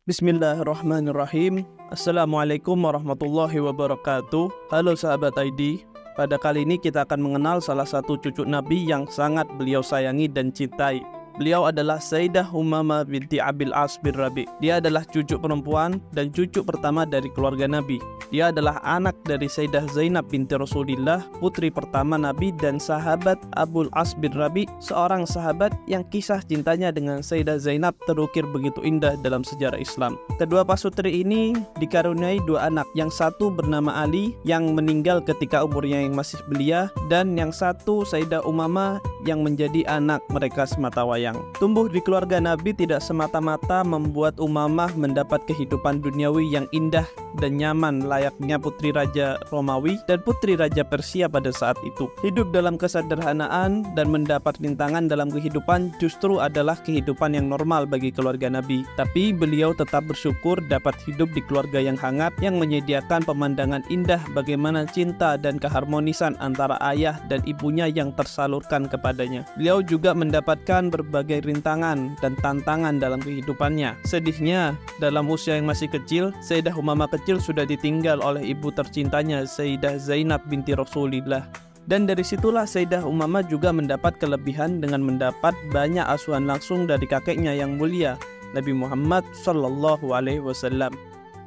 Bismillahirrahmanirrahim. Assalamualaikum warahmatullahi wabarakatuh. Halo sahabat ID. Pada kali ini kita akan mengenal salah satu cucu Nabi yang sangat beliau sayangi dan cintai. Beliau adalah Sayyidah Umamah binti Abil As bin Rabi. Dia adalah cucu perempuan dan cucu pertama dari keluarga Nabi. Dia adalah anak dari Sayyidah Zainab binti Rasulillah, putri pertama Nabi dan sahabat Abul As bin Rabi, seorang sahabat yang kisah cintanya dengan Sayyidah Zainab terukir begitu indah dalam sejarah Islam. Kedua pasutri ini dikaruniai dua anak, yang satu bernama Ali yang meninggal ketika umurnya yang masih belia, dan yang satu Sayyidah Umamah yang menjadi anak mereka sematawayang. Tumbuh di keluarga Nabi tidak semata-mata membuat Umamah mendapat kehidupan duniawi yang indah dan nyaman layaknya putri Raja Romawi dan putri Raja Persia pada saat itu. Hidup dalam kesederhanaan dan mendapat rintangan dalam kehidupan justru adalah kehidupan yang normal bagi keluarga Nabi. Tapi beliau tetap bersyukur dapat hidup di keluarga yang hangat yang menyediakan pemandangan indah bagaimana cinta dan keharmonisan antara ayah dan ibunya yang tersalurkan kepadanya. Beliau juga mendapatkan berbagai rintangan dan tantangan dalam kehidupannya. Sedihnya, dalam usia yang masih kecil, Sayyidah Umamah kecil sudah ditinggal oleh ibu tercintanya Sayyidah Zainab binti Rasulillah. Dan dari situlah Sayyidah Umamah juga mendapat kelebihan dengan mendapat banyak asuhan langsung dari kakeknya yang mulia, Nabi Muhammad Sallallahu Alaihi Wasallam.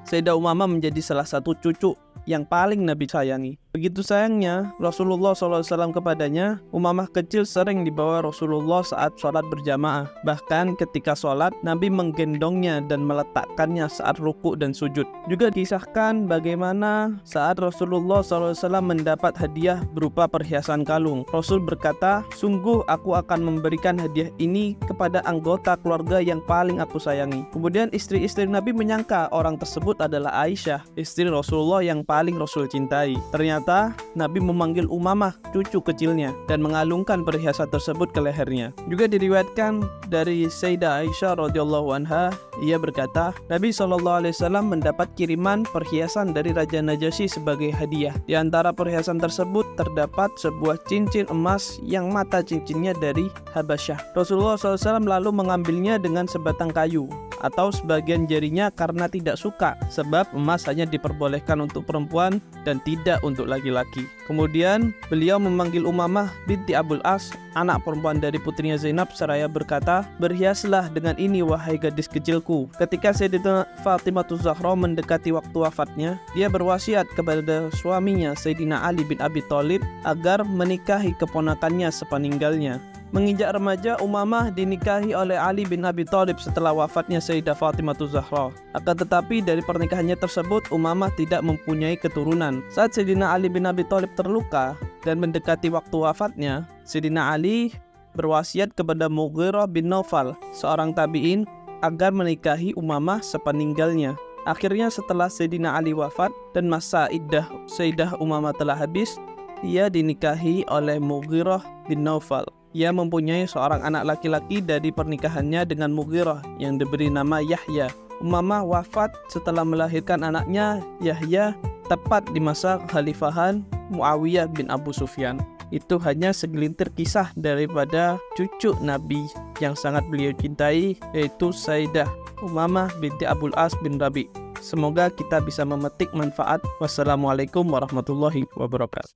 Sayyidah Umamah menjadi salah satu cucu yang paling Nabi sayangi. Begitu sayangnya Rasulullah SAW kepadanya, Umamah kecil sering dibawa Rasulullah saat sholat berjamaah. Bahkan ketika sholat, Nabi menggendongnya dan meletakkannya saat ruku dan sujud. Juga kisahkan bagaimana saat Rasulullah SAW mendapat hadiah berupa perhiasan kalung. Rasul berkata, "Sungguh aku akan memberikan hadiah ini kepada anggota keluarga yang paling aku sayangi." Kemudian istri-istri Nabi menyangka orang tersebut adalah Aisyah, istri Rasulullah yang paling Rasul cintai. Ternyata Nabi memanggil Umamah, cucu kecilnya, dan mengalungkan perhiasan tersebut ke lehernya. Juga diriwayatkan dari Sayyidah Aisyah radhiyallahu anha, ia berkata, Nabi SAW mendapat kiriman perhiasan dari Raja Najasyi sebagai hadiah. Di antara perhiasan tersebut terdapat sebuah cincin emas yang mata cincinnya dari Habasyah. Rasulullah SAW lalu mengambilnya dengan sebatang kayu atau sebagian jarinya karena tidak suka, sebab emas hanya diperbolehkan untuk perempuan dan tidak untuk laki-laki. Kemudian beliau memanggil Umamah binti Abul As, anak perempuan dari putrinya Zainab, seraya berkata, "Berhiaslah dengan ini wahai gadis kecilku." Ketika Sayyidatina Fatimah Zahra mendekati waktu wafatnya, dia berwasiat kepada suaminya Sayyidina Ali bin Abi Thalib agar menikahi keponakannya sepeninggalnya. Menginjak remaja, Umamah dinikahi oleh Ali bin Abi Thalib setelah wafatnya Sayyidah Fatimah Zahra. Akan tetapi dari pernikahannya tersebut, Umamah tidak mempunyai keturunan. Saat Sayyidina Ali bin Abi Thalib terluka dan mendekati waktu wafatnya, Sayyidina Ali berwasiat kepada Mughirah bin Naufal, seorang tabi'in, agar menikahi Umamah sepeninggalnya. Akhirnya setelah Sayyidina Ali wafat dan masa iddah Sayyidah Umamah telah habis, ia dinikahi oleh Mughirah bin Naufal. Ia mempunyai seorang anak laki-laki dari pernikahannya dengan Mughirah yang diberi nama Yahya. Umamah wafat setelah melahirkan anaknya Yahya tepat di masa kekhalifahan Muawiyah bin Abu Sufyan. Itu hanya segelintir kisah daripada cucu Nabi yang sangat beliau cintai, yaitu Sayyidah Umamah binti Abul As bin Rabi. Semoga kita bisa memetik manfaat. Wassalamualaikum warahmatullahi wabarakatuh.